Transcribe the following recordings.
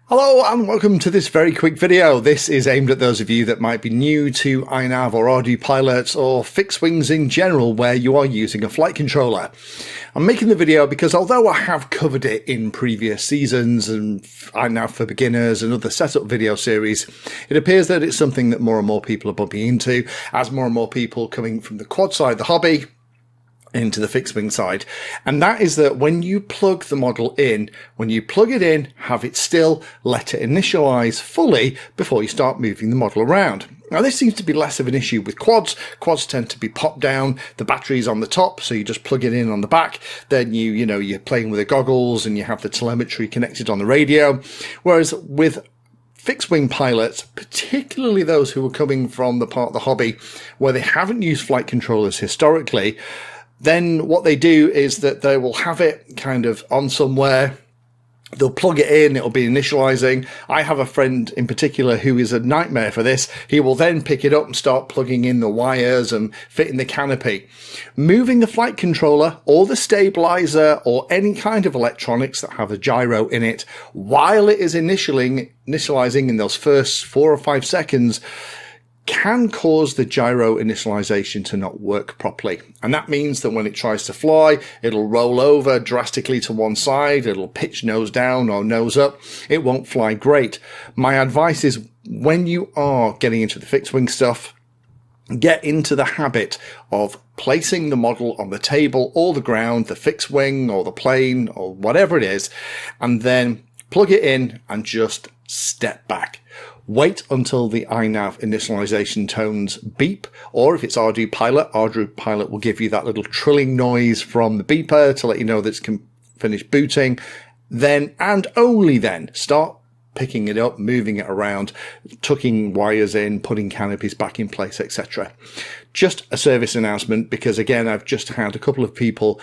Hello and welcome to this very quick video. This is aimed at those of you that might be new to iNav or adhere pilots or fixed wings in general where you are using a flight controller. I'm making the video because although I have covered it in previous seasons and iNav for beginners and other setup video series, it appears that it's something that more and more people are bumping into as more and more people coming from the quad side, the hobby, into the fixed wing side. And that is that when you plug the model in, when you plug it in, have it still, let it initialize fully before you start moving the model around. Now this seems to be less of an issue with quads. Quads tend to be popped down, the battery's on the top, so you just plug it in on the back, then you're playing with the goggles and you have the telemetry connected on the radio. Whereas with fixed wing pilots, particularly those who are coming from the part of the hobby where they haven't used flight controllers historically, then what they do is that they will have it kind of on somewhere. They'll plug it in, it'll be initializing. I have a friend in particular who is a nightmare for this. He will then pick it up and start plugging in the wires and fitting the canopy. Moving the flight controller or the stabilizer or any kind of electronics that have a gyro in it while it is initializing in those first 4 or 5 seconds can cause the gyro initialization to not work properly. And that means that when it tries to fly, it'll roll over drastically to one side, it'll pitch nose down or nose up, it won't fly great. My advice is when you are getting into the fixed wing stuff, get into the habit of placing the model on the table or the ground, the fixed wing or the plane or whatever it is, and then plug it in and just step back. Wait until the iNav initialization tones beep, or if it's adhere pilot will give you that little trilling noise from the beeper to let you know that it's finished booting. Then, and only then, start picking it up, moving it around, tucking wires in, putting canopies back in place, etc. Just a service announcement, because again, I've just had a couple of people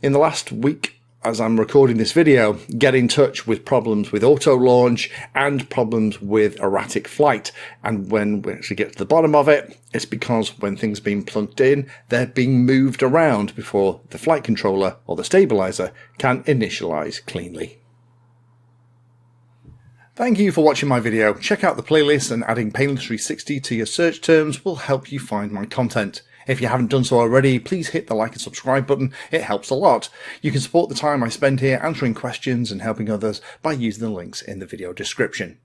in the last week as I'm recording this video, get in touch with problems with auto launch and problems with erratic flight. And when we actually get to the bottom of it, it's because when things are being plugged in, they're being moved around before the flight controller or the stabilizer can initialize cleanly. Thank you for watching my video. Check out the playlist, and adding Pedantry 360 to your search terms will help you find my content. If you haven't done so already, please hit the like and subscribe button. It helps a lot. You can support the time I spend here answering questions and helping others by using the links in the video description.